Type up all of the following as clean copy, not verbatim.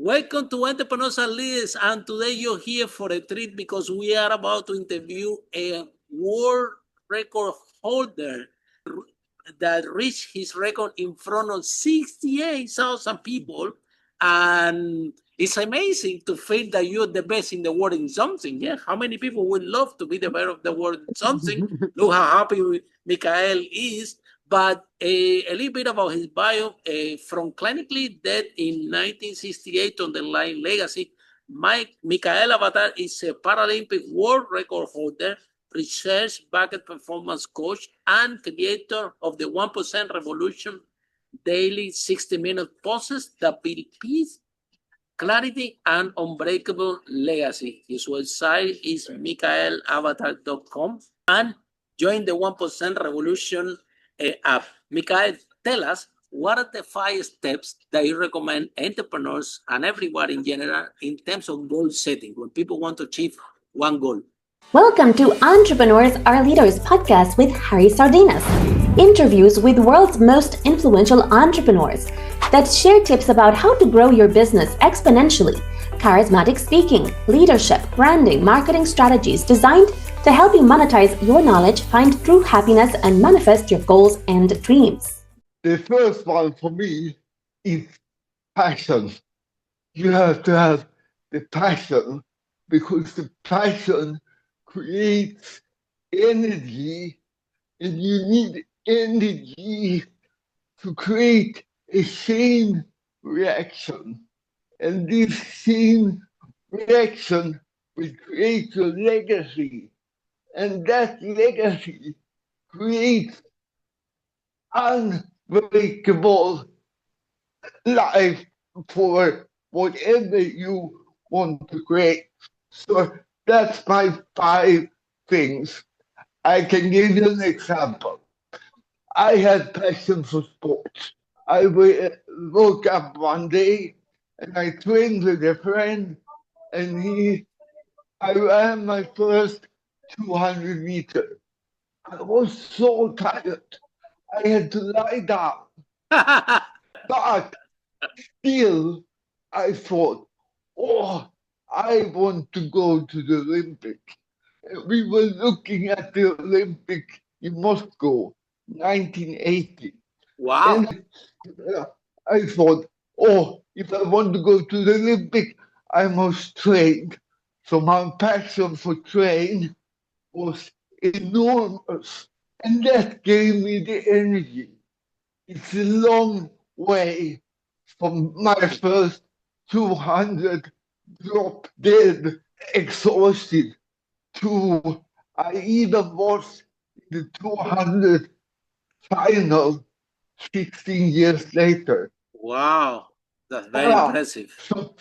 Welcome to Entrepreneurs and Leaders, and today you're here for a treat because we are about to interview a world record holder that reached his record in front of 68,000 people. And it's amazing to feel that you're the best in the world in something. Yeah, how many people would love to be the best of the world in something? Look how happy Mikael is. But a little bit about his bio. From clinically dead in 1968 on the line legacy, Mikael Avatar is a Paralympic world record holder, research-backed performance coach, and creator of the 1% Revolution daily 60-minute poses that build peace, clarity, and unbreakable legacy. His website is mikaelavatar.com and join the 1% Revolution app. Mikael, tell us, what are the 5 steps that you recommend entrepreneurs and everyone in general in terms of goal setting when people want to achieve one goal? Welcome to Entrepreneurs Are Leaders podcast with Harry Sardinas. Interviews with world's most influential entrepreneurs that share tips about how to grow your business exponentially, charismatic speaking, leadership, branding, marketing strategies designed to help you monetize your knowledge, find true happiness, and manifest your goals and dreams. The first one for me is passion. You have to have the passion because the passion creates energy, and you need energy to create a chain reaction. And this chain reaction will create your legacy. And that legacy creates unbreakable life for whatever you want to create. So that's my 5 things. I can give you an example. I had passion for sports. I woke up one day and I trained with a friend, and I ran my first 200 meters. I was so tired. I had to lie down. But still, I thought, I want to go to the Olympic. We were looking at the Olympic in Moscow, 1980. Wow. And I thought, if I want to go to the Olympic, I must train. So my passion for training was enormous. And that gave me the energy. It's a long way from my first 200 drop dead, exhausted, to I even was in the 200 final 16 years later. Wow, that's very impressive. So,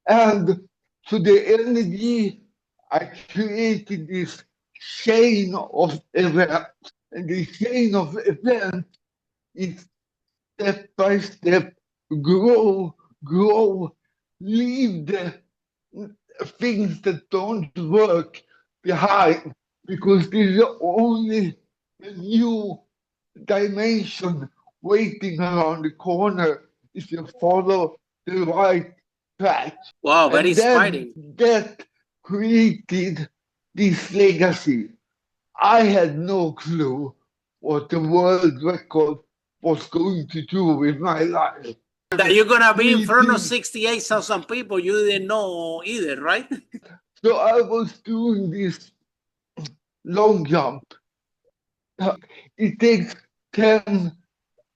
and to the energy, I created this chain of events. And the chain of events is step by step, grow, leave the things that don't work behind, because there's only a new dimension waiting around the corner if you follow the right track. Wow, very inspiring. That created this legacy. I had no clue what the world record was going to do with my life. That you're going to be in front of 68,000 people, you didn't know either, right? So I was doing this long jump. It takes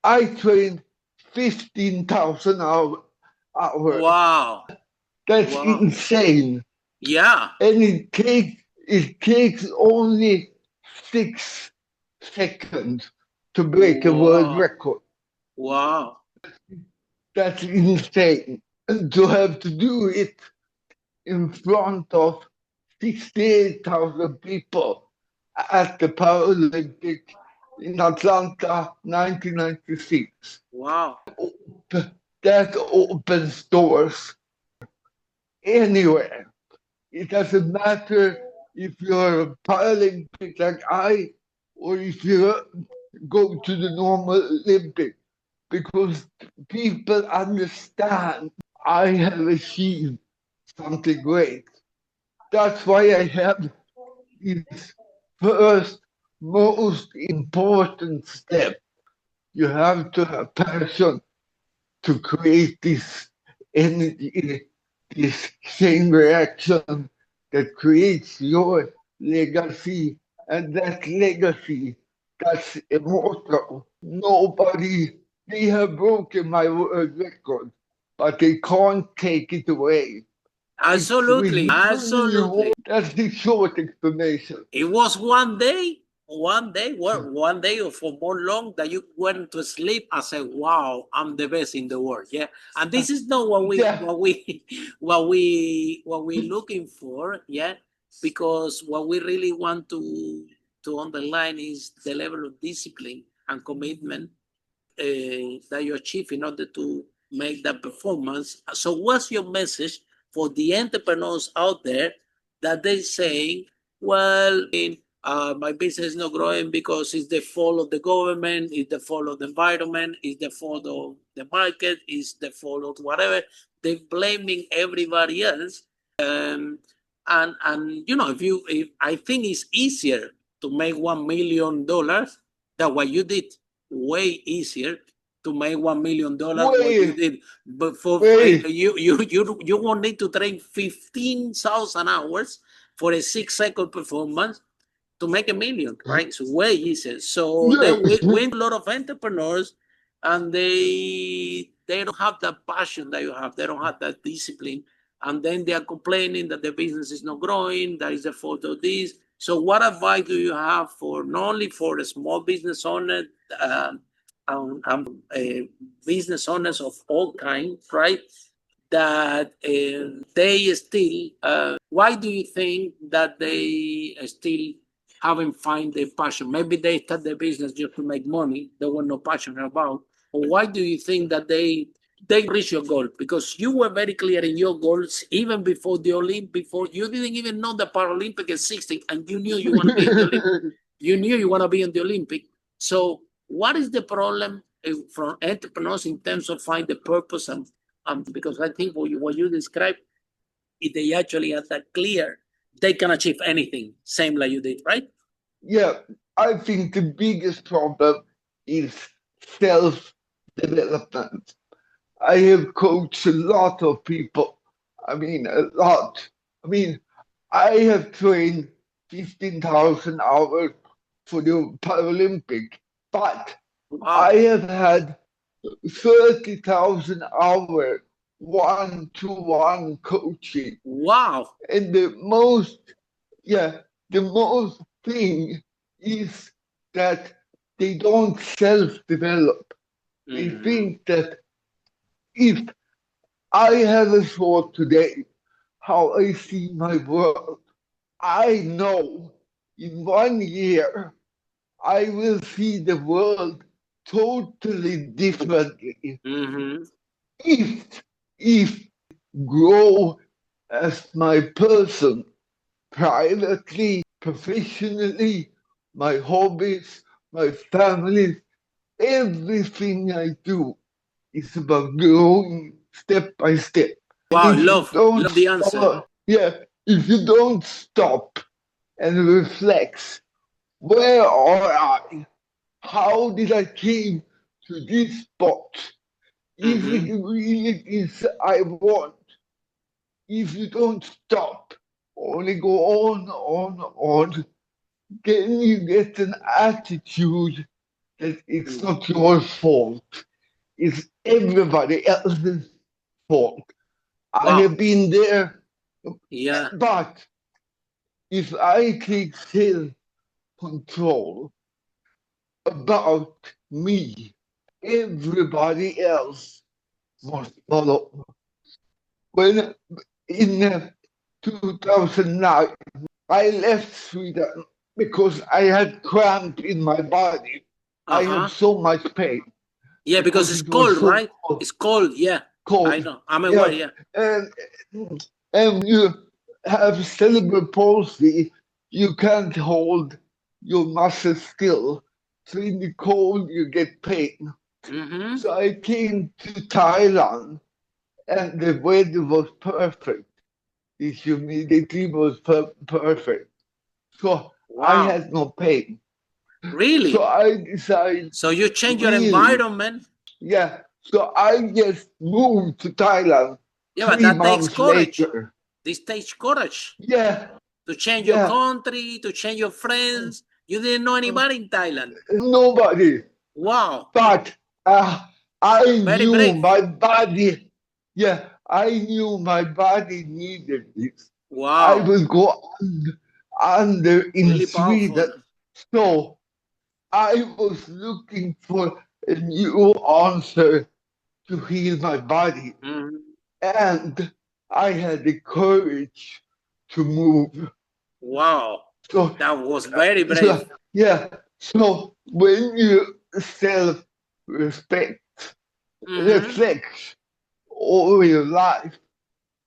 I trained 15,000 hours. Wow. That's insane. Yeah. And it takes only 6 seconds to break a world record. Wow. That's insane. And to have to do it in front of 68,000 people at the Paralympic in Atlanta, 1996. Wow. That opens doors anywhere. It doesn't matter if you're a Paralympic like I, or if you go to the normal Olympic. because people understand I have achieved something great. That's why I have this first most important step. You have to have passion to create this energy, this chain reaction that creates your legacy. And that legacy, that's immortal. Nobody, they have broken my world record, but they can't take it away. It's Absolutely, within you. absolutely. That's the short explanation. It was one day or for more long that you went to sleep and said, "Wow, I'm the best in the world." Yeah, and this is not Yeah. what we looking for. Yeah, because what we really want to underline is the level of discipline and commitment that you achieve in order to make that performance. So, what's your message for the entrepreneurs out there that they saying, "Well, my business is not growing because it's the fault of the government, it's the fault of the environment, it's the fault of the market, it's the fault of whatever." They're blaming everybody else. Um, and you know, if I think it's easier to make $1 million than what you did, way easier to make $1 million what you Way, did. But for way. you won't need to train 15,000 hours for a 6 second performance to make a million, right? It's way easier. So Yeah. then we a lot of entrepreneurs, and they don't have that passion that you have. They don't have that discipline, and then they are complaining that the business is not growing. That is the fault of this. So, what advice do you have for not only for the small business owner, business owners of all kinds, right? That they still, why do you think that they still haven't find their passion? Maybe they start their business just to make money. They were no passionate about. Or why do you think that they reach your goal? Because you were very clear in your goals even before the Olympic. Before you didn't even know the Paralympic existing, and you knew you want to be in the Olympic. You knew you want to be in the Olympic. So, what is the problem for entrepreneurs in terms of find the purpose? And because I think what you described, if they actually are that clear, they can achieve anything, same like you did, right? Yeah, I think the biggest problem is self development. I have coached a lot of people. I mean, a lot. I mean, I have trained 15,000 hours for the Paralympic, but Wow. I have had 30,000 hours one-to-one coaching. Wow. And the most thing is that they don't self-develop. They think that if I have a thought today, how I see my world, I know in 1 year I will see the world totally differently. Mm-hmm. If grow as my person privately, professionally, my hobbies, my family, everything I do is about growing step by step. And Wow. if you don't Love the answer. stop, yeah, if you don't stop and reflect, where are I? How did I came to this spot? Is Mm-hmm. it really this I want? If you don't stop, only go on, then you get an attitude that it's not your fault. It's everybody else's fault. I Wow. have been there, Yeah. but if I take self control about me, everybody else must follow. When in 2009, I left Sweden because I had cramp in my body. I had Uh-huh. so much pain Yeah, because because it's it was cold, so right? It's cold. Yeah. I cold. know. I'm aware. Yeah, Yeah. and you have cerebral palsy, you can't hold your muscles still. So in the cold, you get pain. Mm-hmm. So I came to Thailand, and the weather was perfect. The humidity was perfect. So I Wow. had no pain. So Really? I decided, So you change your really, environment. yeah. So I just moved to Thailand Yeah, but three that takes months courage. later. This takes courage Yeah, to change your yeah. country, to change your friends. You didn't know anybody in Thailand. Nobody. Wow. But I Very knew brave. my body. Yeah, I knew my body needed this. I Wow. will go under in Really powerful. Sweden. So I was looking for a new answer to heal my body. Mhm. And I had the courage to move. Wow. So, That was very so brave. yeah, so when you self respect, Mm-hmm. reflect over your life,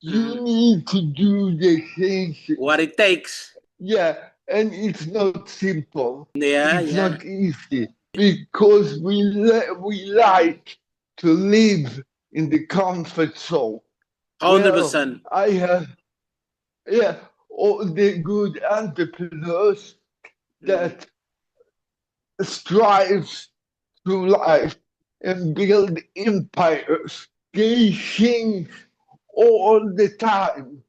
you Mm-hmm. need to do the What changes. it takes. Yeah, and it's not simple. Yeah, It's yeah. not easy because we like to live in the comfort zone. Well, 100%. I have, yeah, all the good entrepreneurs Mm. that strives through life and build empires. They think all the time,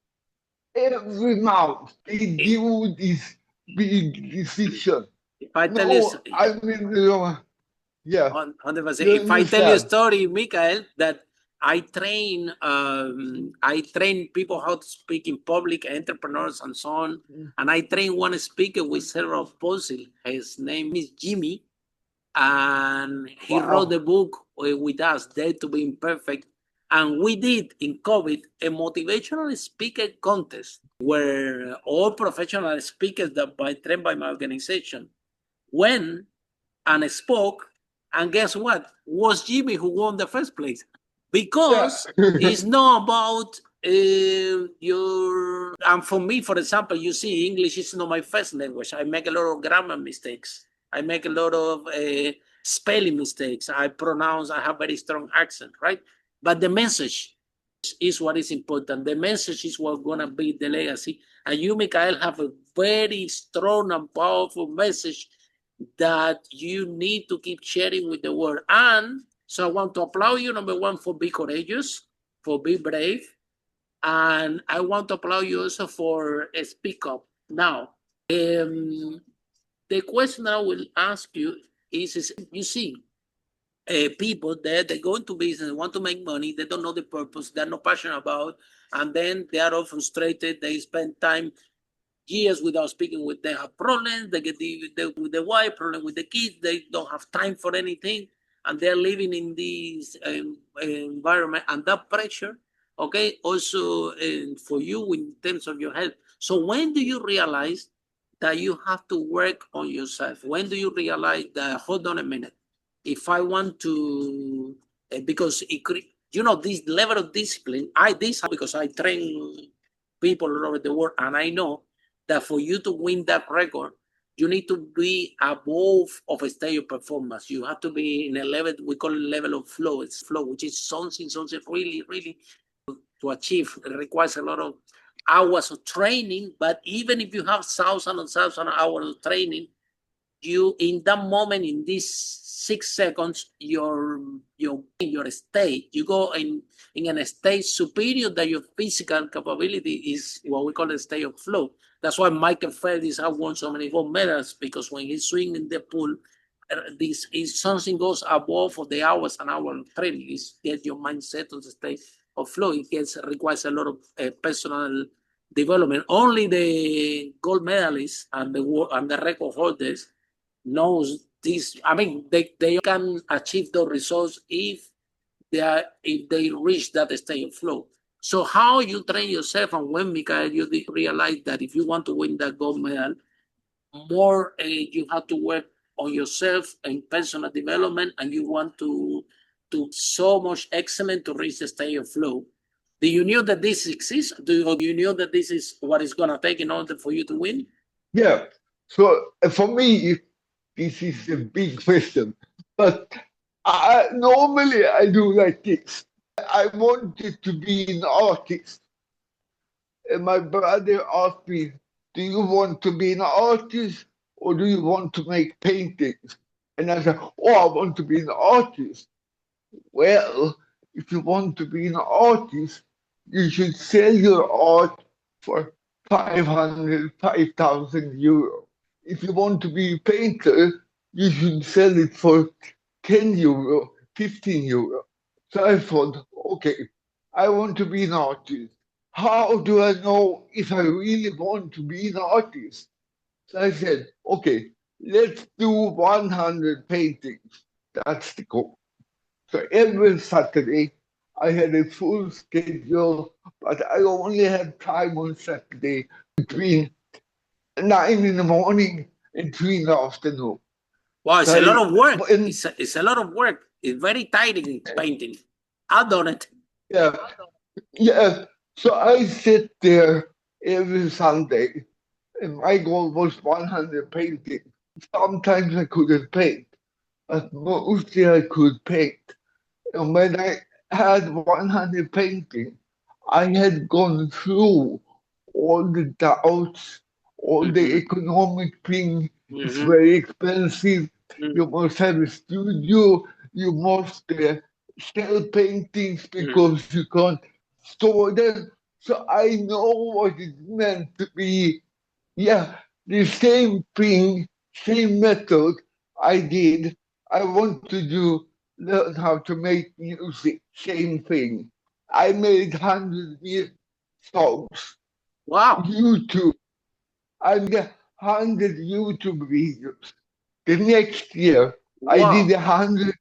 every month. They If, do this big decision. if I tell you, No, I mean, yeah, 100%. you If I tell you a understand? story, Mikael, that I train people how to speak in public, entrepreneurs and so on. And I train one speaker with cerebral palsy. His name is Jimmy, and he wrote the Wow. book with us, Dare to be Imperfect. And we did in COVID a motivational speaker contest where all professional speakers that by trained by my organization went and spoke. And guess what? Was Jimmy who won the first place Yeah. because it's not about your. And for me, for example, you see, English is not my first language. I make a lot of grammar mistakes. I make a lot of spelling mistakes. I have very strong accent, right? But the message is what is important. The message is what's gonna be the legacy. And you, Mikael, have a very strong and powerful message that you need to keep sharing with the world. And so I want to applaud you, number one, for being courageous, for being brave. And I want to applaud you also for speak up. Now, the question I will ask you is you see, people there, they go into business, want to make money, they don't know the purpose, they're not passionate about, and then they are all frustrated. They spend time years without speaking with. They have problems. They get with the wife, problem with the kids. They don't have time for anything, and they're living in this environment and that pressure. Okay, also for you in terms of your health. So when do you realize that you have to work on yourself? When do you realize that? Hold on a minute. If I want to, because it could, this level of discipline. This because I train people all over the world, and I know that for you to win that record, you need to be above of a state of performance. You have to be in a level, we call it level of flow. It's flow, which is something really, really to achieve. It requires a lot of hours of training, but even if you have thousands and thousands of hours of training, you in that moment, in these 6 seconds, your state, you go in a state superior that your physical capability is what we call a state of flow. That's why Michael Phelps has won so many gold medals, because when he's swinging in the pool, this is something goes above of the hours and hours of training. Is get your mindset to the state of flow. Requires a lot of personal development. Only the gold medalists and the record holders knows this. I mean, they can achieve those results if they reach that state of flow. So how you train yourself, and when, Mikael, you realize that if you want to win that gold medal, more you have to work on yourself and personal development, and you want to so much excellent to reach the state of flow. Do you know that this exists? Do you know that this is what it's gonna take in order for you to win? Yeah. So for me, this is a big question, but Normally I do like this. I wanted to be an artist. And my brother asked me, do you want to be an artist or do you want to make paintings? And I said, oh, I want to be an artist. Well, if you want to be an artist, you should sell your art for 500, 5,000 euro. If you want to be a painter, you should sell it for 10 euro, 15 euro. So I thought, okay, I want to be an artist. How do I know if I really want to be an artist? So I said, okay, let's do 100 paintings. That's the goal. So every Saturday, I had a full schedule, but I only had time on Saturday between 9 in the morning and 3 in the afternoon. Wow, it's So a lot of work. and- It's a lot of work. It's very tiring painting. I've done it. Yeah, yeah. So I sit there every Sunday, and my goal was 100 paintings. Sometimes I couldn't paint, but mostly I could paint. And when I had 100 paintings, I had gone through all the doubts, all the economic thing. It's very expensive. You must have a studio. You must sell paintings because you can't store them. So I know what it meant to be, the same thing, same method I did. I want to learn how to make music, same thing. I made 100 songs. Wow. YouTube. I made 100 YouTube videos. The next year, I did 100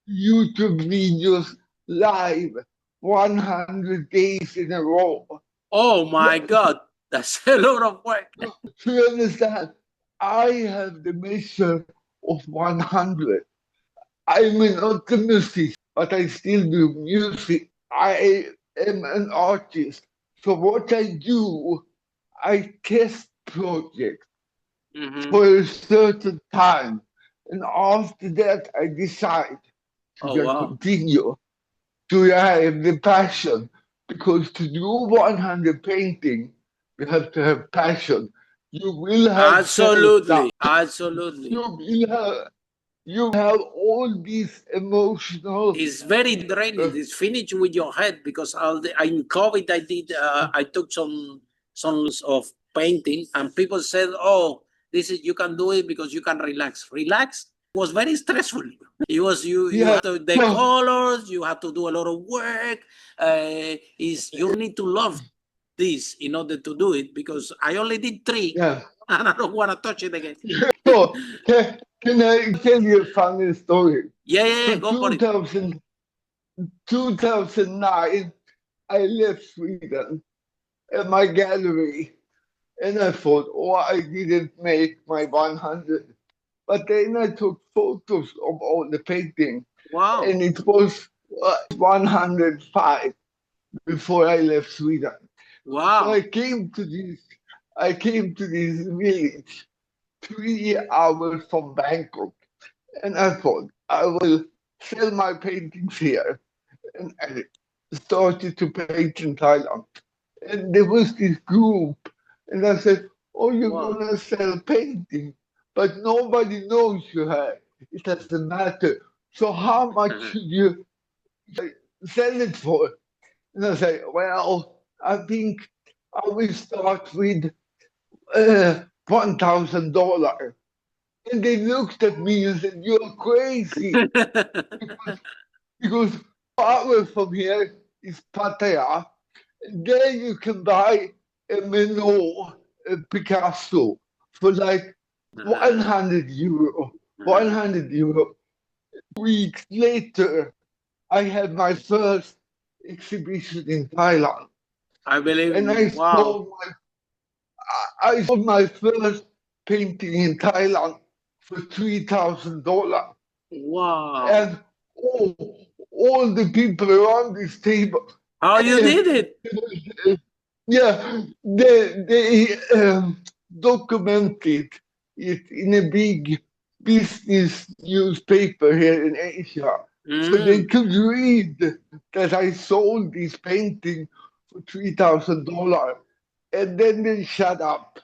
YouTube videos live, 100 days in a row. Oh my God, that's a lot of work. So you understand, I have the measure of 100. I'm an optimist, but I still do music. I am an artist. So what I do, I test projects for a certain time. And after that, I decide to continue. Do I have the passion? Because to do 100 painting, you have to have passion. You will have Absolutely. You have all these emotional. It's very draining. It's finished with your head because in COVID I did. I took some of painting, and people said, "Oh, this is you can do it because you can relax." Relax was very stressful. It was you have to, the colors. You have to do a lot of work. You need to love this in order to do it because I only did 3, and I don't want to touch it again. So, can I tell you a funny story? Yeah, go for it. 2009, I left Sweden at my gallery, and I thought, oh, I didn't make my 100. But then I took photos of all the painting. Wow. And it was 105 before I left Sweden. Wow. So I came to this village 3 hours from Bangkok. And I thought, I will sell my paintings here. And I started to paint in Thailand. And there was this group. And I said, oh, you're going to sell painting. But nobody knows you have. It doesn't matter. So how much should you sell it for? And I say, well, I think I will start with $1,000. And they looked at me and said, you're crazy. because far from here is Pattaya. There you can buy a Menor, a Picasso for like 100 euro. 100 euro. Weeks later, I had my first exhibition in Thailand. I believe. And I sold my first painting in Thailand for $3,000. Wow. And all the people around this table. How you did it? They documented it in a big business newspaper here in Asia. So they Mm. could read that I sold this painting for $3,000, and then they shut up.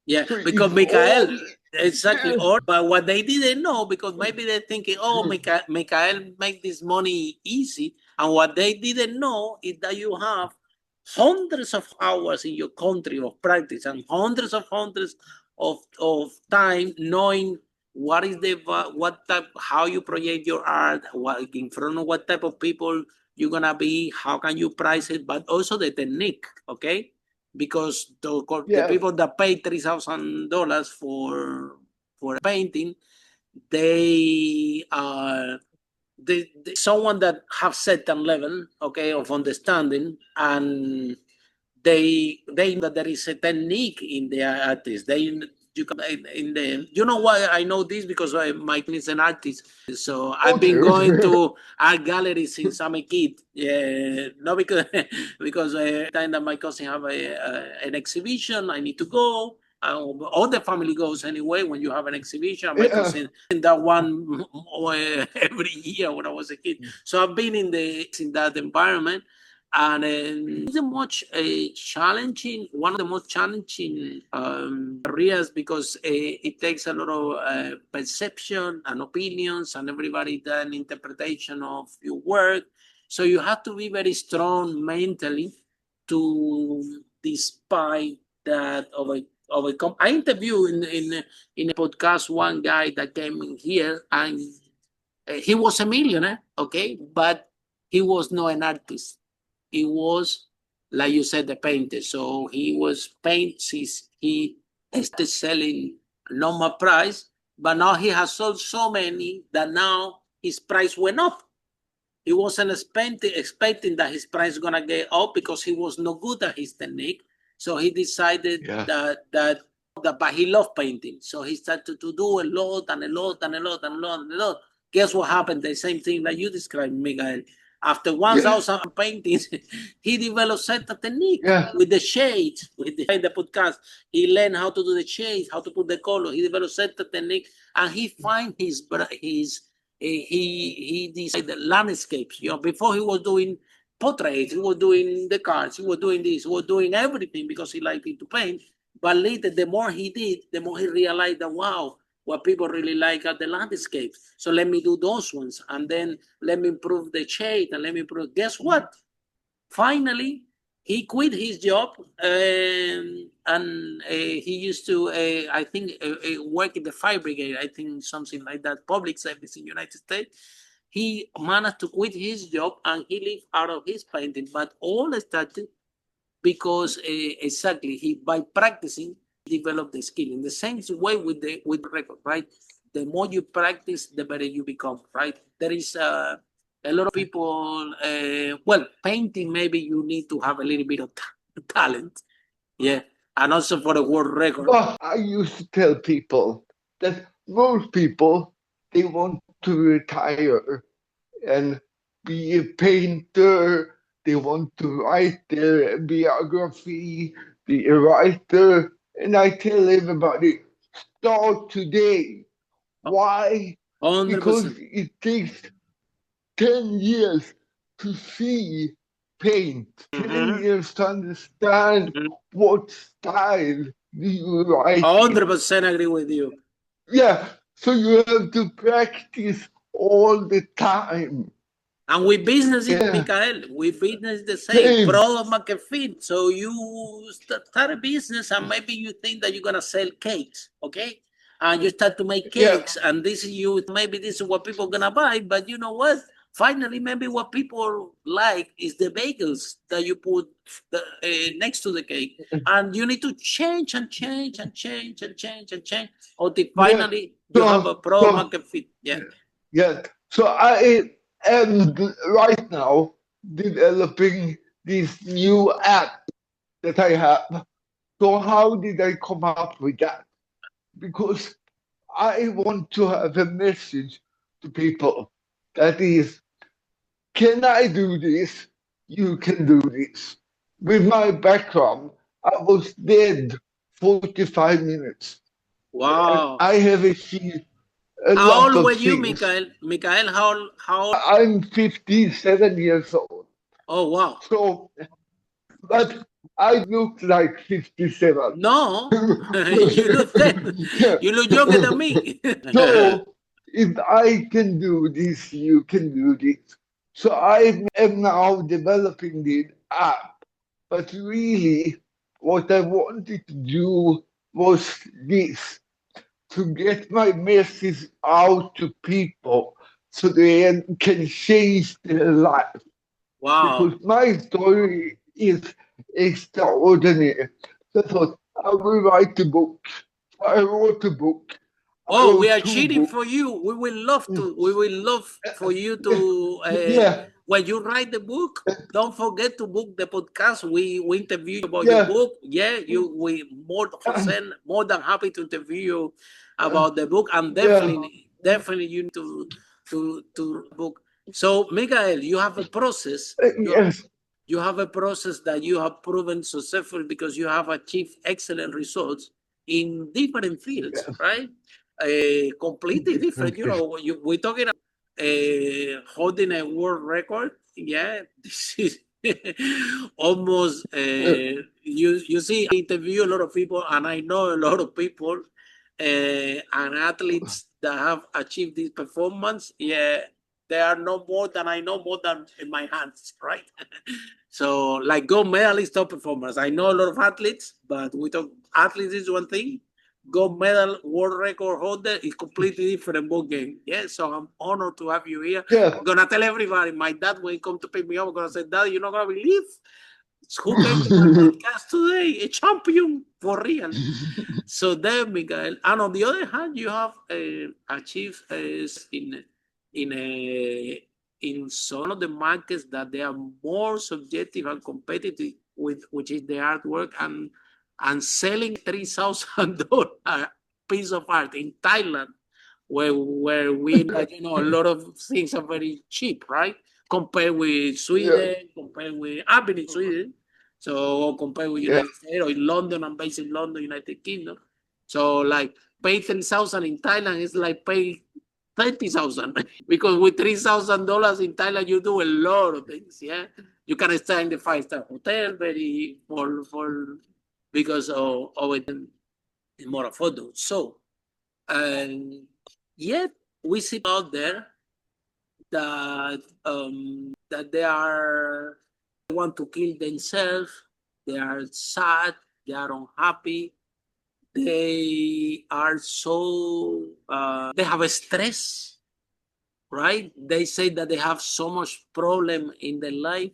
Yeah, So because it's Mikael, all exactly. Or but what they didn't know, because maybe they're thinking, oh, Mikael make this money easy, and what they didn't know is that you have hundreds of hours in your country of practice and hundreds of time knowing what is what type, how you project your art, what in front of what type of people you're gonna be, how can you price it, but also the technique. Okay, because the yeah, people that pay $3,000 for a painting, they are someone that have certain level, okay, of understanding, and they know that there is a technique in the artist. They you can in the you know why I know this, because my cousin is an artist, so I've been going okay. to art galleries since I'm a kid. Yeah, not because because time that my cousin have an exhibition, I need to go. All the family goes anyway when you have an exhibition. My Yeah, cousin in that one every year when I was a kid. So I've been in that environment, and it's a much challenging, one of the most challenging areas, because it takes a lot of perception and opinions, and everybody does an interpretation of your work. So you have to be very strong mentally to despite that overcome. I interviewed in a podcast one guy that came in here, and he was a millionaire, okay, but he was not an artist. He was, like you said, the painter. So he was he started selling normal price, but now he has sold so many that now his price went up. He wasn't expecting that his price is gonna get up, because he was not good at his technique. So he decided yeah, that but he loved painting. So he started to do a lot and a lot and a lot and a lot and a lot. Guess what happened? The same thing that you described, Miguel. After yeah, 1,000 paintings, he developed certain technique yeah, with the shades, with the podcast. He learned how to do the shades, how to put the color. He developed certain technique, and he find his he decided landscapes. You know, before he was doing portraits, he was doing the cars, he was doing this, he was doing everything because he liked to paint. But later, the more he did, the more he realized that, wow, what people really like are the landscapes. So let me do those ones, and then let me improve the shade, and let me improve. Guess what? Finally, he quit his job, and he used to, I think, work in the fire brigade. I think something like that, public service in the United States. He managed to quit his job, and he lived out of his painting. But all started because exactly he by practicing develop the skill. In the same way with record, right? The more you practice, the better you become, right? There is a lot of people. Well, painting, maybe you need to have a little bit of talent, yeah, and also for the world record. but I used to tell people that most people, they want to retire and be a painter. They want to write their biography, be a writer. And I tell everybody, start today. Why? Hundred Because percent. it takes 10 years to see paint, 10 Mm-hmm. years to understand Mm-hmm. what style do you write in. 100% agree with you. Yeah, so you have to practice all the time. And with business, Yeah, Mikael, with business the same. same. Product market fit. So you start a business, and maybe you think that you're gonna sell cakes, okay? And you start to make Yeah, cakes, and this is you. Maybe this is what people are gonna buy. But you know what? Finally, maybe what people like is the bagels that you put next to the cake, and you need to change and change and change and change and change until yeah. finally you have a So, product so, market fit. Yeah. yeah. So I am right now developing this new app that I have. So how did I come up with that? Because I want to have a message to people that is, can I do this? You can do this. With my background, I was dead 45 minutes. And Wow. I have a How lot old were of you, things. Mikael? Mikael, how old? I'm 57 years old. Oh, wow. So, but I look like 57. No, you look you look younger than me. So, if I can do this, you can do this. So, I am now developing the app. But really, what I wanted to do was this, to get my message out to people so they can change their life. Wow. Because my story is extraordinary. So I thought I will write a book. I wrote a book. I Oh, we wrote are two cheating books. for you. We will love to. We will love for you to. Yeah, When you write the book, don't forget to book the podcast. We interview you about your yeah, book. Yeah, you we more than happy to interview you about the book, and yeah, definitely you need to book. So, Mikael, you have a process. yes, You have a process that you have proven successful because you have achieved excellent results in different fields, yes. right? Completely different. We're talking about holding a world record. Yeah, this is almost. You see, I interview a lot of people, and I know a lot of people and athletes that have achieved this performance. Yeah, they are no more than I know more than in my hands, right? So, like gold medalist, top performers. I know a lot of athletes, but we talk athletes is one thing. Gold medal world record holder is completely different ball game. Yeah, so I'm honored to have you here. Yeah. I'm gonna tell everybody. My dad when he come to pick me up, I'm gonna say, Dad, you're not gonna believe who came to my podcast today? A champion for real. So then, Miguel, and on the other hand, you have achieved in a in some of the markets that they are more subjective and competitive with, which is the artwork and selling $3,000 piece of art in Thailand, where we like a lot of things are very cheap, right? Compared with Yeah. Sweden, compared with I've been in Sweden, so compared with Yeah. United States or in London, I'm based in London, United Kingdom. So like pay 10,000 in Thailand is like pay 30,000 because with $3,000 in Thailand you do a lot of things. Yeah, you can stay in the 5-star hotel very for because of it more affordable. So and yet we see out there that they are want to kill themselves, they are sad, they are unhappy, they are so they have a stress, right? They say that they have so much problem in their life.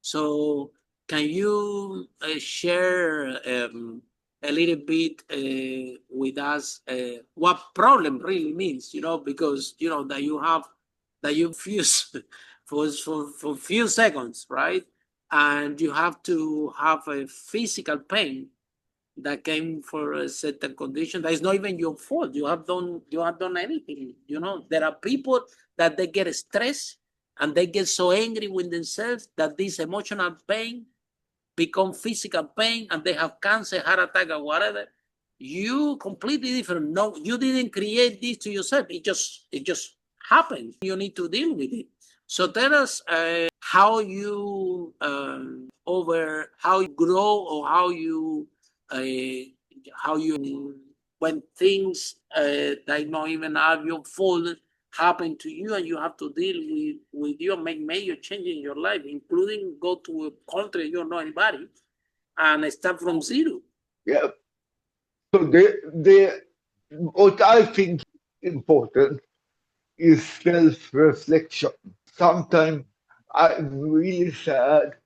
So can you share a little bit with us what problem really means? Because that you have that you fuse for few seconds, right? And you have to have a physical pain that came for a certain condition that is not even your fault. You have done anything. There are people that they get stressed and they get so angry with themselves that this emotional pain become physical pain and they have cancer, heart attack, or whatever. You completely different. No, you didn't create this to yourself. It just happened. You need to deal with it. So tell us how you how you grow or how you when things that not even are your fault happen to you and you have to deal with you and make major change in your life, including go to a country you don't know anybody and start from zero. Yeah. So what I think important is self-reflection. Sometimes I'm really sad.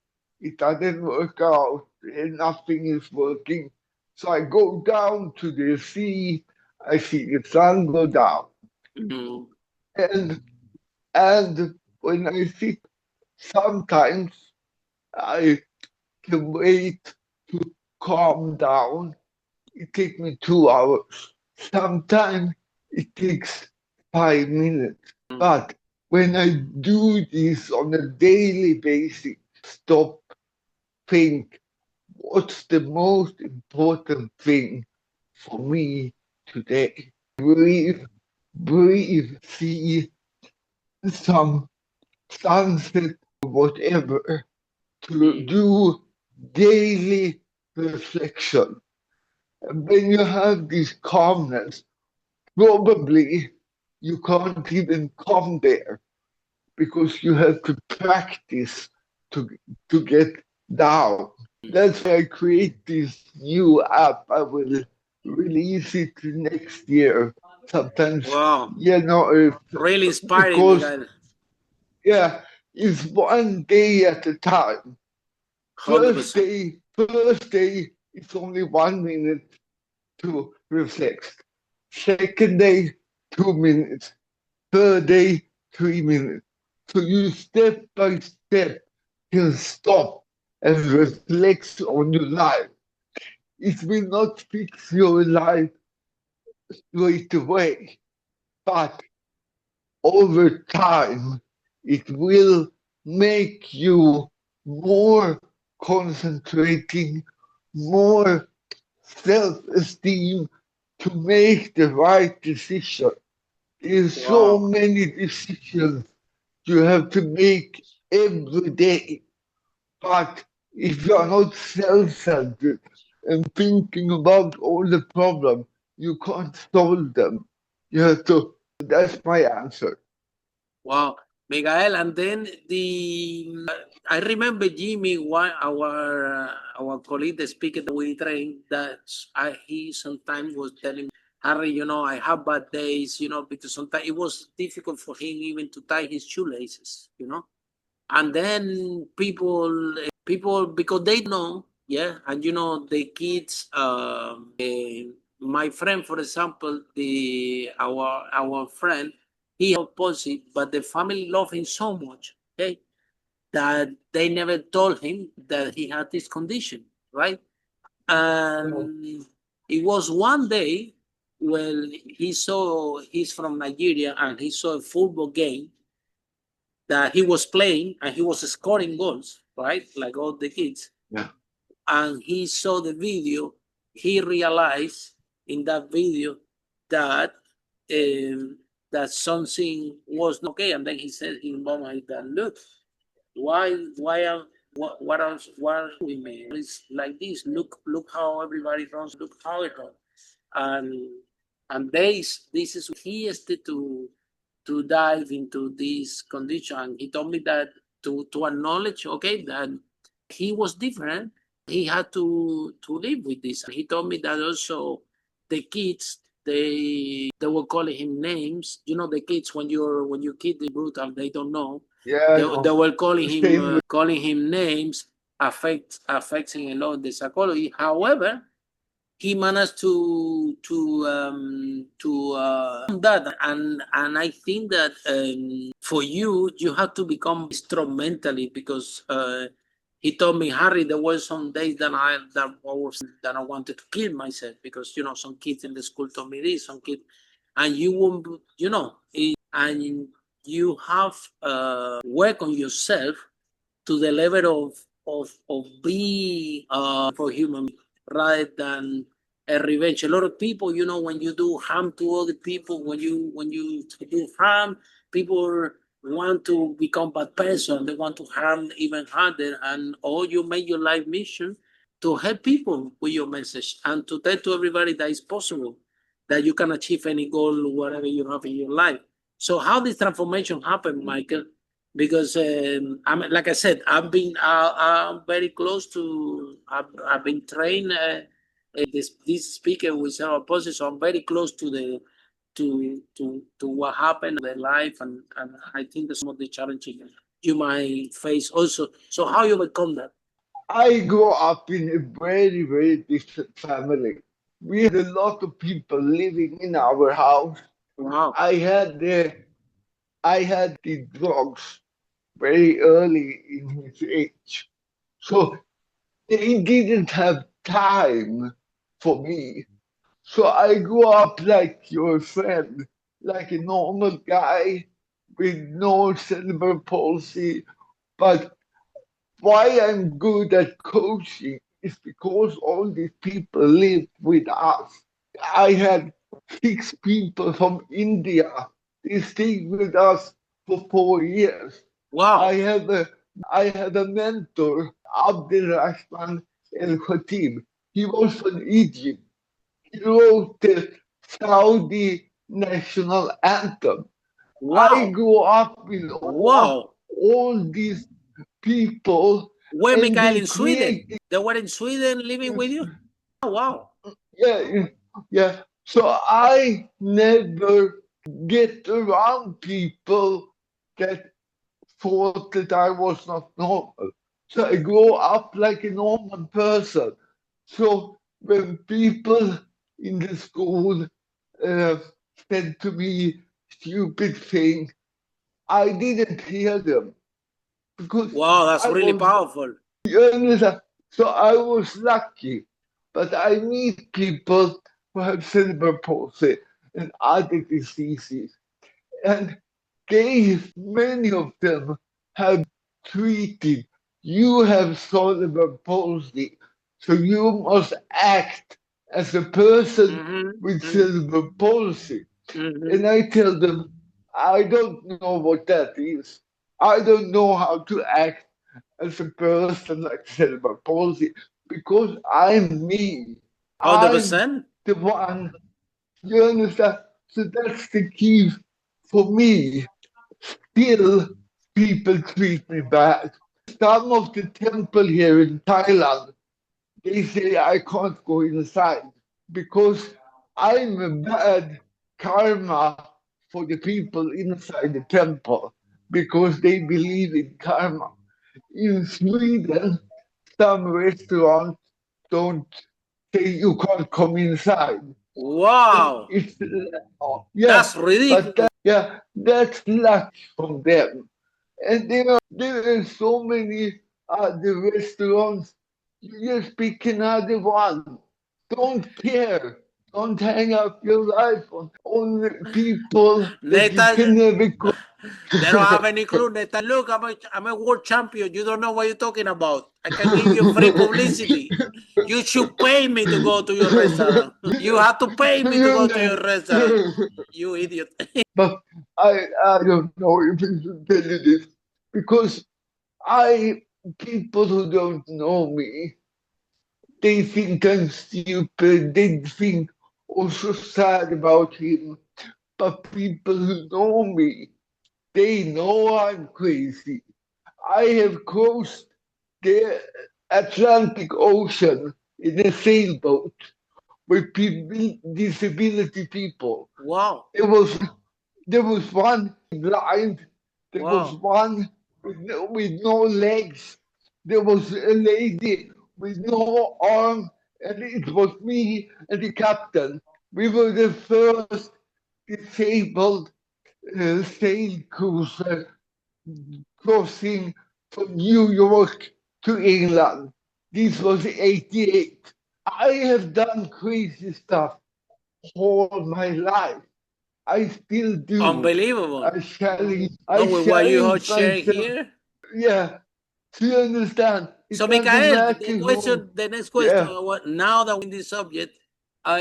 It doesn't work out. And nothing is working. So I go down to the sea. I see the sun go down. Mm. And and when I sit, sometimes I can wait to calm down. It takes me 2 hours. Sometimes it takes 5 minutes. But when I do this on a daily basis, stop, think, what's the most important thing for me today? Breathe, breathe, see some sunset, whatever, to do daily reflection. And when you have this calmness, probably you can't even come there because you have to practice to get down. That's why I create this new app. I will release it next year. Sometimes, Wow, really inspiring, because Miguel. yeah, it's one day at a time. 100%. First day, it's only 1 minute to reflect. Second day, 2 minutes. Third day, 3 minutes. So you step by step can stop and reflect on your life. It will not fix your life straight away, but over time, it will make you more concentrating, more self-esteem to make the right decision. There's so Wow. many decisions you have to make every day. But if you are not self-centered and thinking about all the problems, you can't solve them. You have to. That's my answer. Wow, Miguel, and then I remember Jimmy, one our colleague, the speaker that we trained, that he sometimes was telling me, Harry, I have bad days, because sometimes it was difficult for him even to tie his shoelaces. And then people because they know, yeah, and the kids, my friend, for example, the our friend, he had palsy, but the family loved him so much, okay, that they never told him that he had this condition, right? And it was one day when he's from Nigeria, and he saw a football game that he was playing, and he was scoring goals, right? Like all the kids. Yeah. And he saw the video. He realized in that video that um, that something was not okay. And then he said in moment that, look, why are what else what we made? It's like this. Look how everybody runs. Look how it runs. And this is he started to dive into this condition. He told me that to acknowledge, okay, that he was different. He had to live with this. He told me that also the kids, they were calling him names. The kids, when your kid is brutal, they don't know. Yeah, They were same. calling him names, affecting a lot the psychology. However, he managed to that, and I think that for you have to become strong mentally, because he told me, Harry, there were some days that I wanted to kill myself, because some kids in the school told me this, some kids, and you won't, and you have work on yourself to the level of being for human, rather than a revenge. A lot of people, when you do harm to other people, when you do harm, people want to become bad person. They want to harm even harder, and all you make your life mission to help people with your message, and to tell to everybody that it's possible, that you can achieve any goal, whatever you have in your life. So how this transformation happened, Michael? Because like I said, I'm very close to. I've been trained this speaker with several poses, so I'm very close to the to what happened in their life, and I think that's some of the challenges you might face also. So how you overcome that? I grew up in a very, very different family. We had a lot of people living in our house. Wow. I had the drugs very early in his age. So they didn't have time for me. So I grew up like your friend, like a normal guy with no cerebral palsy. But why I'm good at coaching is because all these people lived with us. I had 6 people from India. They stayed with us for 4 years. Wow. I had a mentor, Abdelrahman El Khatib. He was from Egypt. He wrote the Saudi national anthem. I Wow. grew up with Wow. all these people, Where, and Mikael? they In Sweden? created. They were in Sweden living with you? Oh, wow. Yeah, yeah. So I never get around people that thought that I was not normal. So I grew up like a normal person. So when people in the school uh, said to me stupid things, I didn't hear them because Wow, that's I really was, powerful. you understand? So I was lucky. But I meet people who have cerebral palsy and other diseases, and many of them have treated. You have cerebral palsy, so you must act as a person with cerebral palsy. And I tell them, I don't know what that is. I don't know how to act as a person like cerebral palsy because I'm me. I'm 100%. the one. You understand? So that's the key for me. Still, people treat me bad. Some of the temple here in Thailand, they say I can't go inside because I'm a bad karma for the people inside the temple because they believe in karma. In Sweden, some restaurants don't say you can't come inside. Wow. It's yeah, That's ridiculous. that's luck from them. And there are so many other restaurants. You just pick another one. Don't care. Don't hang up your life on people that you can Nathan, never they don't have any clue. Nathan, look, I'm a world champion. You don't know what you're talking about. I can give you free publicity. You should pay me to go to your restaurant. You have to pay me to go to your restaurant. You idiot. But I don't know if I should tell you this because people who don't know me, they think I'm stupid. They think also sad about him. But people who know me, they know I'm crazy. I have crossed the Atlantic Ocean in a sailboat with disability people. Wow. There was one blind. There was Wow. one with no legs. There was a lady with no arm, and it was me and the captain. We were the first disabled sail cruiser crossing from New York to England. This was 88. I have done crazy stuff all my life. I still do. Unbelievable. I No, with what you are challenge sharing myself. here. Yeah, do you understand? So, It doesn't Mikael, matter who. the next question, Yeah. now that we're in this subject,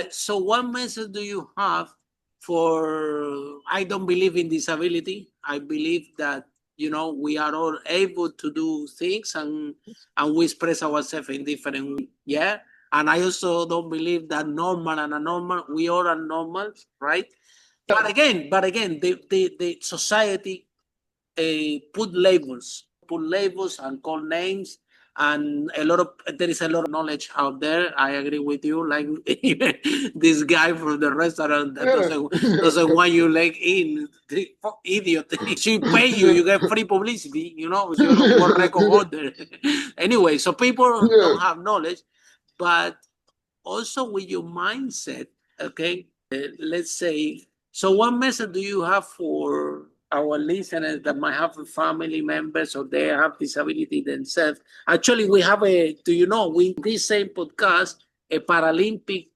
so what message do you have for, I don't believe in disability. I believe that, we are all able to do things and we express ourselves in different ways. Yeah. And I also don't believe that normal and abnormal, we all are normal, right? But again, the society put labels and call names, and there is a lot of knowledge out there. I agree with you. Like this guy from the restaurant that Yeah. doesn't want you leg in, the idiot. She pay you, you get free publicity. If you're a world record holder. Anyway, so people Yeah. don't have knowledge, but also with your mindset. Okay, let's say, so what message do you have for our listeners that might have family members or they have disability themselves? Actually, we have we in this same podcast, a Paralympic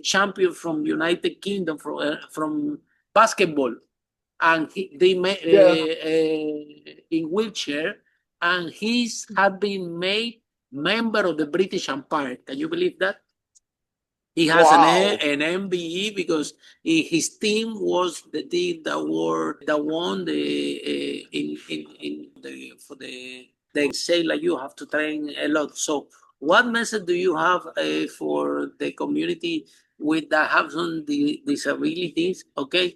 champion from United Kingdom from basketball, and they met Yeah. in wheelchair, and he's had been made member of the British Empire. Can you believe that? He has Wow. an MBE because his team was the team that won the in the for the they say like you have to train a lot. So what message do you have for the community with that have some disabilities? Okay,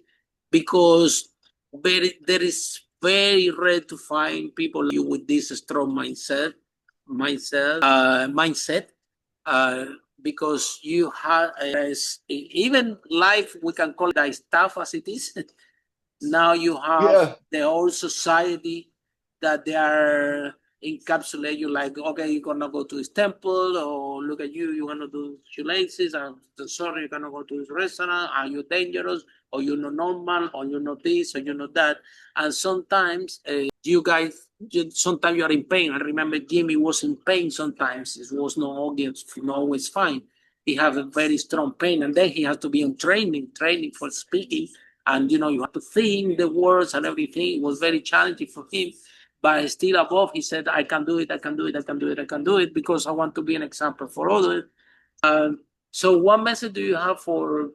because there is very rare to find people like you with this strong mindset uh, because you have even life we can call it as tough as it is. Now you have Yeah. the whole society that they are encapsulate you like, okay, you're gonna go to this temple, or look at you, you're gonna do shoelaces, and sorry, you're gonna go to this restaurant, are you dangerous, or you're not normal, or you're not this, or you're not that. And sometimes you guys, sometimes you are in pain. I remember Jimmy was in pain sometimes. It was not always fine. He have a very strong pain, and then he has to be on training for speaking, and you have to think the words and everything. It was very challenging for him, but still above, he said, I can do it, I can do it, I can do it, I can do it, because I want to be an example for others. So what message do you have for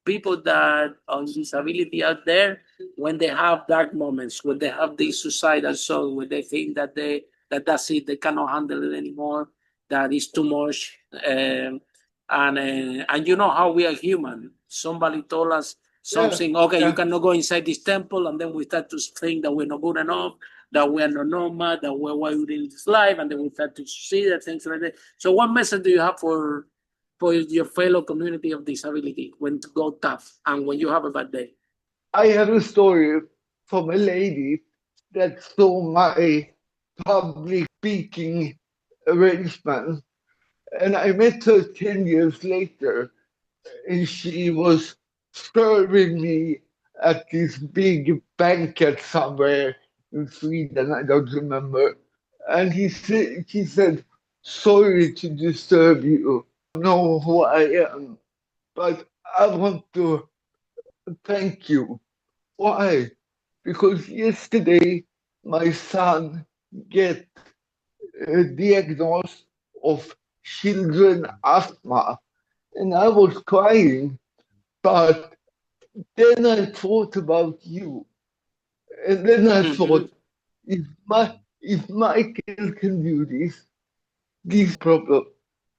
people that on disability out there when they have dark moments, when they have this suicidal soul, when they think that that's it, they cannot handle it anymore, that is too much, and you know how we are human. Somebody told us Yeah. something. Okay, you Yeah. cannot go inside this temple, and then we start to think that we're not good enough, that we are not normal, that we're why we in this life, and then we start to see that things like that. So, what message do you have for your fellow community of disability when to go tough and when you have a bad day? I have a story from a lady that saw my public speaking arrangement, and I met her 10 years later, and she was serving me at this big banquet somewhere in Sweden, I don't remember. And she said, sorry to disturb you. Know who I am, but I want to thank you. Why? Because yesterday my son get a diagnosis of children asthma, and I was crying. But then I thought about you, and then I Mm-hmm. thought, if Michael can do this problem.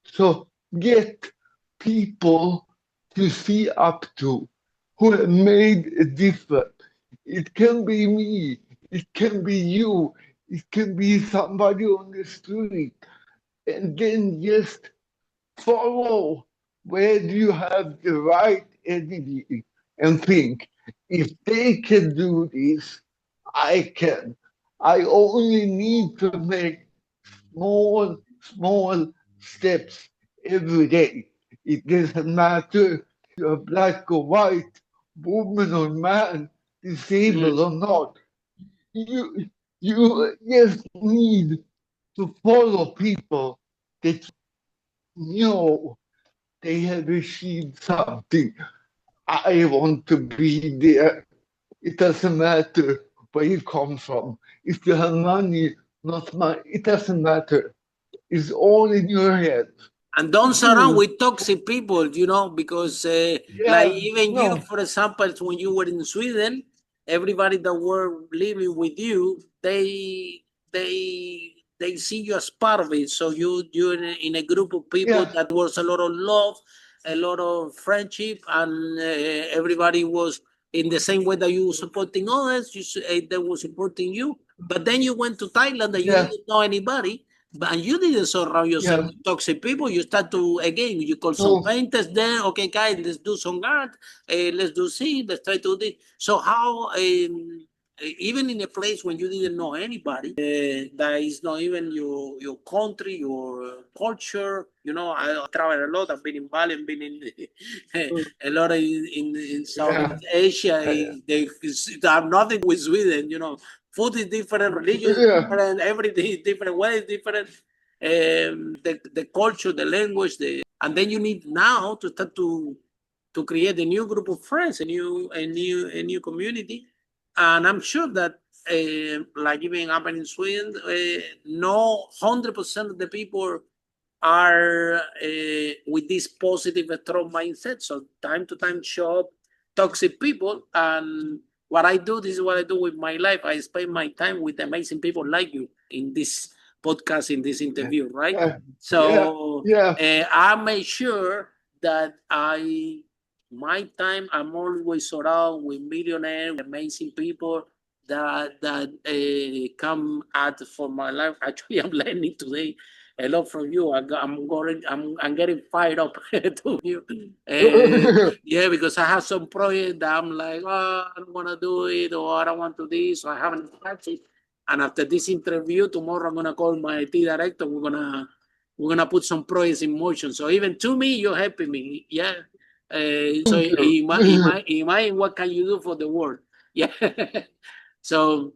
So get people to see up to who have made a difference. It can be me, it can be you, it can be somebody on the street. And then just follow where do you have the right energy and think, if they can do this, I can. I only need to make small steps every day. It doesn't matter if you're black or white, woman or man, Mm-hmm. disabled or not. You, you just need to follow people that know they have achieved something. I want to be there. It doesn't matter where you come from. If you have money, not money, it doesn't matter. It's all in your head. And don't surround Do, with toxic people, because like yeah, even you, no, for example, when you were in Sweden, everybody that were living with you, they see you as part of it. So you're in a group of people yeah, that was a lot of love, a lot of friendship, and everybody was in the same way that you were supporting others. They were supporting you. But then you went to Thailand and you yeah, didn't know anybody, and you didn't surround yourself yeah. with toxic people. You start to, again, you call some No, painters there. Okay, guys, let's do some art. Let's do see. Let's try to do this. So how, even in a place when you didn't know anybody, that is not even your country, your culture. I travel a lot. I've been in Bali, I've been in a lot in yeah, Southeast Asia. yeah, They have nothing with Sweden. Food is different, religion is yeah, different, everything is different, way is different. The culture, the language, and then you need now to start to create a new group of friends, a new community. And I'm sure that like even happened in Sweden, no 100% of the people are with this positive, strong mindset. So time to time show up toxic people. And what I do, this is what I do with my life. I spend my time with amazing people like you in this podcast, in this interview, right? So I make sure that my time, I'm always surrounded with millionaires, with amazing people that come out for my life. Actually, I'm learning today a lot from you. I'm getting fired up to you. Yeah, because I have some project that I'm like, oh, I don't want to do it, or I don't want to do this, so I haven't touched it. And after this interview tomorrow, I'm gonna call my IT director. We're gonna put some projects in motion. So even to me, you're helping me. Yeah. So imagine what can you do for the world? Yeah. So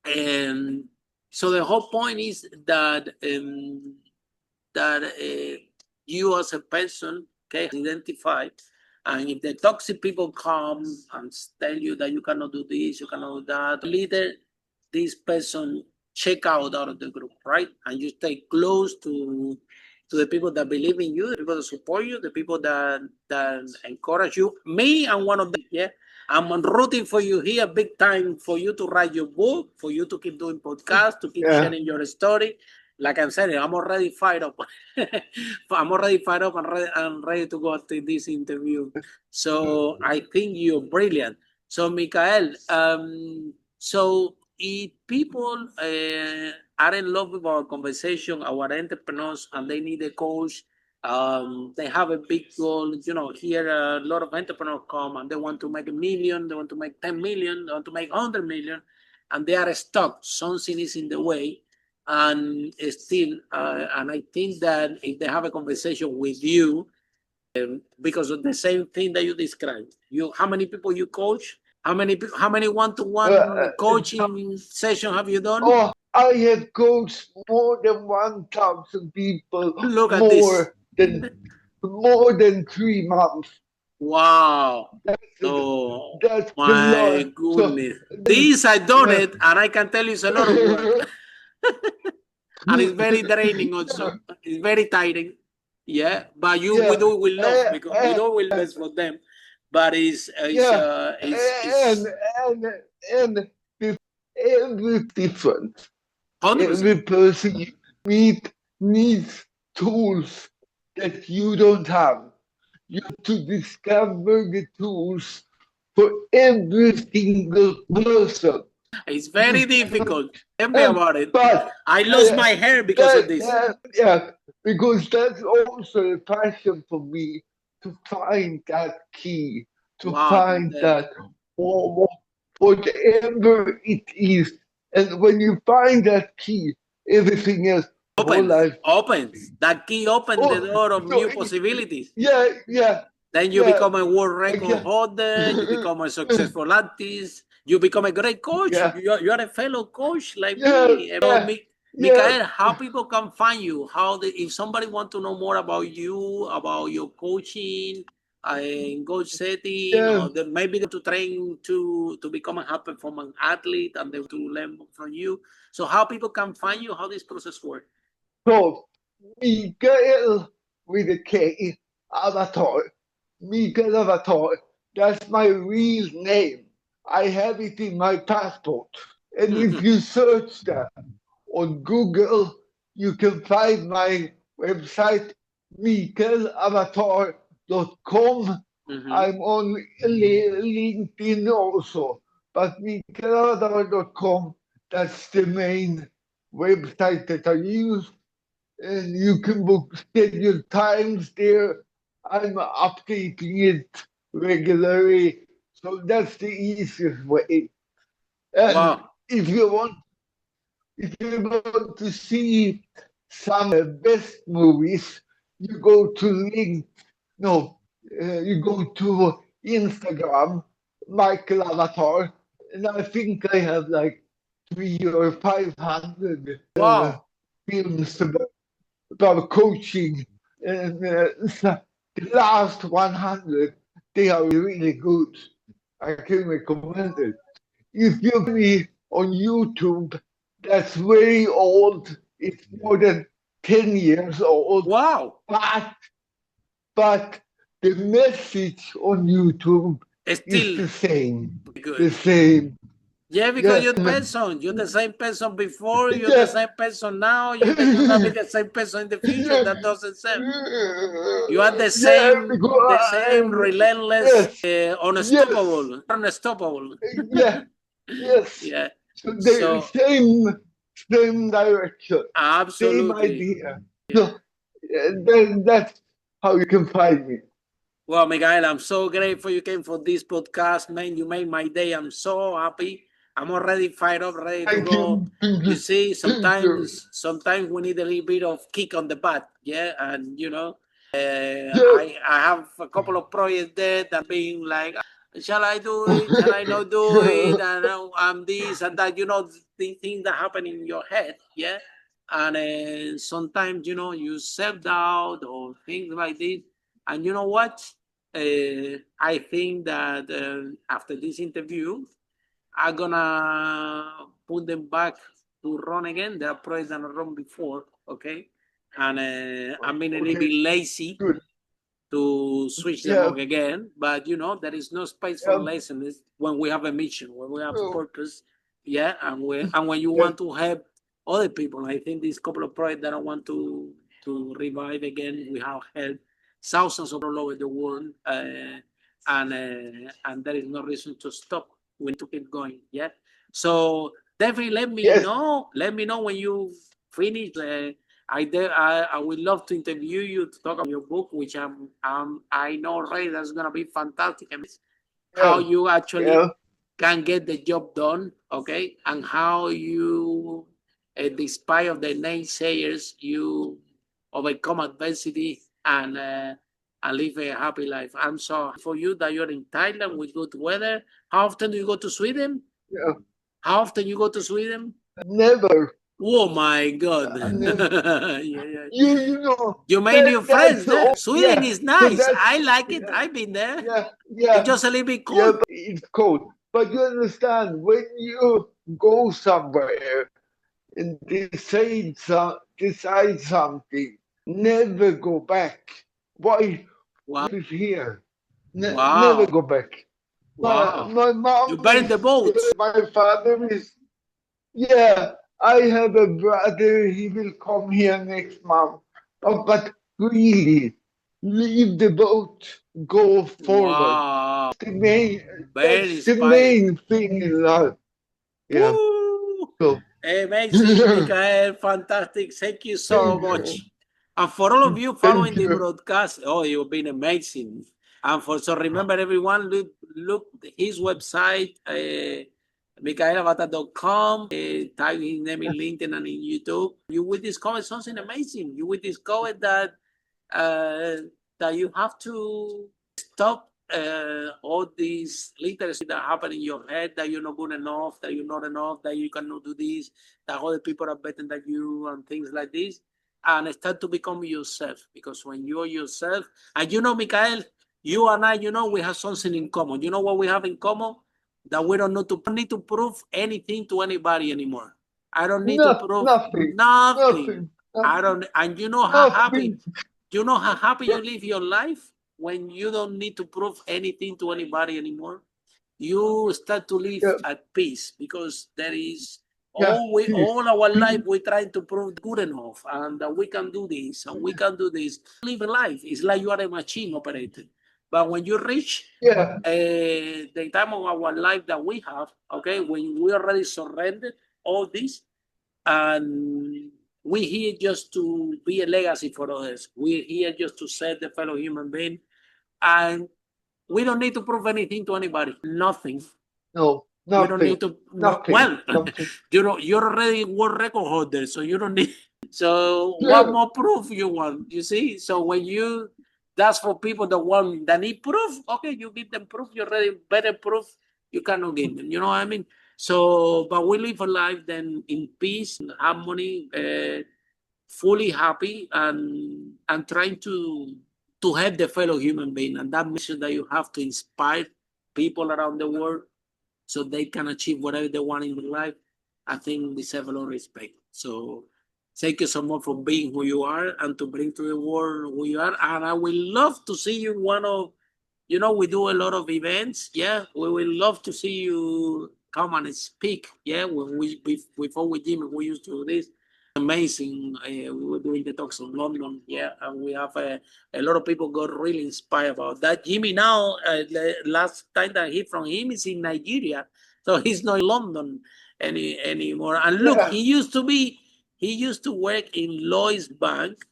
and so the whole point is that you as a person, okay, identify, and if the toxic people come and tell you that you cannot do this, you cannot do that, leader, this person check out of the group, right? And you stay close to the people that believe in you, the people that support you, the people that encourage you. Me, I'm one of them. Yeah, I'm rooting for you here, big time, for you to write your book, for you to keep doing podcasts, to keep sharing your story. Like I'm saying, I'm already fired up. I'm already fired up and ready to go to this interview. So I think you're brilliant. So Mikael, so if people are in love with our conversation, our entrepreneurs, and they need a coach, they have a big goal. Here a lot of entrepreneurs come and they want to make 1 million, they want to make 10 million, they want to make 100 million, and they are stuck. Something is in the way, and still, and I think that if they have a conversation with you, because of the same thing that you described, how many people you coach? How many one-to-one coaching session have you done? Oh, I have coached more than 1,000 people. Look at this. More than 3 months. Wow. That's my goodness. This I done it, and I can tell you it's a lot of work. And it's very draining also. It's very tiring. Yeah, but we do it with love, because we do it with best for them. But it's every different. 100%. Every person you meet needs tools that you don't have. You have to discover the tools for every single person. It's very difficult. Tell me about it. But I lost my hair because of this. Because that's also a passion for me, to find that key, to find that whatever it is. And when you find that key, everything else opens. That key opens the door of new possibilities. Yeah. Then you become a world record holder, you become a successful artist, you become a great coach. You are a fellow coach like me. Mikael, how people can find you? If somebody want to know more about you, about your coaching, in coach setting, or maybe to train to become a high performance athlete, and they to learn from you. So how people can find you? How this process works? So Mikael with a K, Avatar. Mikael Avatar. That's my real name. I have it in my passport. And if you search that on Google, you can find my website, mikaelavatar.com. I'm on LinkedIn also, but mikaelavatar.com, that's the main website that I use. And you can book scheduled times there. I'm updating it regularly. So that's the easiest way. And if you want to see some best movies, you go to you go to Instagram, Mikael Avatar, and I think I have like 300 or 500 films about coaching, and the last 100, they are really good. I can recommend it. If you me on YouTube, that's very old. It's more than 10 years old. Wow. But the message on YouTube It's is still the same. good. The same. Yeah, because Yeah. you're the person. You're the same person before. You're Yeah. the same person now. You're gonna be the same person in the future. Yeah. That doesn't sound. You are the Yeah, same, relentless, yes, yes, unstoppable. yeah, yes. Yeah. So the So same direction, same absolutely. idea. Yeah. So that's how you can find me. Well, Mikael, I'm so grateful you came for this podcast, man. You made my day. I'm so happy. I'm already fired up, ready to Thank go. you. Thank You you. see, Thank you. sometimes we need a little bit of kick on the butt, yeah. And Yeah. I have a couple of projects there that being like, shall I do it? Shall I not do it? And I'm this and that. The things that happen in your head, yeah. And sometimes you self doubt or things like this. And you know what? I think that after this interview, I'm gonna put them back to run again. They are projects that I run before, okay? And I'm being a little bit lazy Good. to switch them Yeah. on again. But there is no space for Yeah. laziness when we have a mission, when we have a Oh, purpose, yeah, and when you yeah. want to help other people. I think these couple of projects that I want to revive again, we have helped thousands of all over the world, and there is no reason to stop. We need to keep going, yeah. So definitely let me Yes. know. Let me know when you finish. I would love to interview you to talk about your book, which I know already that's gonna be fantastic. And how Yeah. you actually Yeah. can get the job done, okay, and how you, despite of the naysayers, you overcome adversity and live a happy life. I'm so for you that you're in Thailand with good weather. How often do you go to Sweden? Yeah. How often you go to Sweden? Never. Oh my God. Never. Yeah. You know You made new that's friends there. all. Sweden Yeah. is So nice. that's I like it. yeah. I've been there. Yeah. It's Yeah. just a little bit Yeah, cold. but it's cold. But you understand when you go somewhere and decide something, never go back. Why Wow. is here? Never Wow. go back. Wow. My You mom burned is the boat. my father is yeah. I have a brother. He will come here next month. Oh, but really, leave the boat. Go forward. Wow. The main Very that's the inspired. main thing in life. Yeah. Woo! So Amazing, Mikael. Fantastic. Thank you so much. And for all of you thank following the you. broadcast, oh, you've been amazing. And so remember, everyone, look his website, mikaelavatar.com, type his name in LinkedIn and in YouTube. You will discover something amazing. You will discover uh, that you have to stop all these literacy that happen in your head, that you're not good enough, that you're not enough, that you cannot do this, that other people are better than you, and things like this, and start to become yourself. Because when you are yourself, and Mikael, you and I, we have something in common. You know what we have in common? That we don't need to prove anything to anybody anymore. I don't need to prove Nothing. nothing. Nothing. I don't, and Nothing. you know how happy you live your life when you don't need to prove anything to anybody anymore. You start to live Yeah. at peace because there is Yeah. Peace. all our life Peace. we trying to prove good enough and that we can do this and we can do this. Live a life. It's like you are a machine operator. But when you reach Yeah. the time of our life that we have, okay, when we already surrendered all this, and we're here just to be a legacy for others. We're here just to serve the fellow human being, and we don't need to prove anything to anybody. Nothing. No. We don't Nothing. need to. Nothing. Well, Nothing. you're already world record holder, so you don't need. So what Yeah. more proof you want? You see. So when that's for people that need proof. Okay, you give them proof. You're already better proof. You cannot give them. You know what I mean? So, but we live a life then in peace, and harmony, fully happy, and trying to help the fellow human being, and that mission that you have to inspire people around the world so they can achieve whatever they want in their life, I think deserve a lot of respect. So Thank you so much for being who you are and to bring to the world who you are. And I will love to see you one of, we do a lot of events. Yeah, we will love to see you come and speak. Yeah, when before with Jimmy, we used to do this. Amazing. We were doing the talks in London. Yeah, and we have a lot of people got really inspired about that. Jimmy now, the last time that I heard from him is in Nigeria, so he's not in London anymore. And look, Yeah. he used to work in Lloyd's Bank,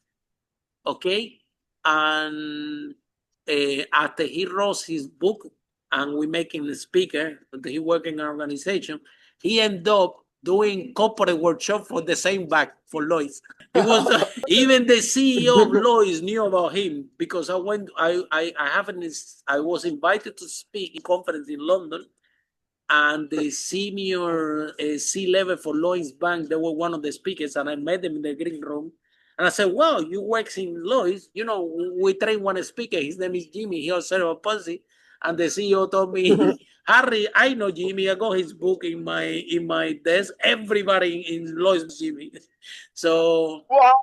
okay, and after he wrote his book and we make him a speaker, he work in an organization, he ended up doing corporate workshop for the same bank for Lloyd's. It was even the CEO of Lloyd's knew about him because I was invited to speak in conference in London, and the senior C-level for Lloyd's Bank, they were one of the speakers, and I met them in the green room. And I said, well, you work in Lloyd's. We train one speaker. His name is Jimmy. He has cerebral palsy. And the CEO told me, Harry, I know Jimmy. I got his book in my desk. Everybody in Lloyd's, Jimmy. So Wow.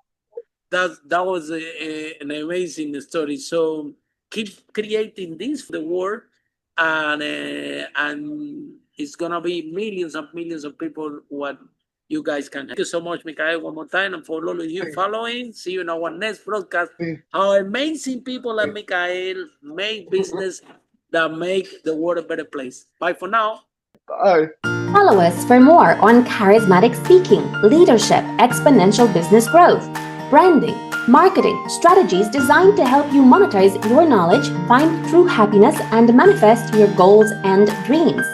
that was an amazing story. So keep creating this for the world, and it's gonna be millions and millions of people what you guys can. Thank you so much, Mikael, one more time, and for all of you following. See you in our next broadcast. How amazing people like Mikael make business that make the world a better place. Bye for now. Bye. Follow us for more on charismatic speaking, leadership, exponential business growth, branding, marketing, strategies designed to help you monetize your knowledge, find true happiness, and manifest your goals and dreams.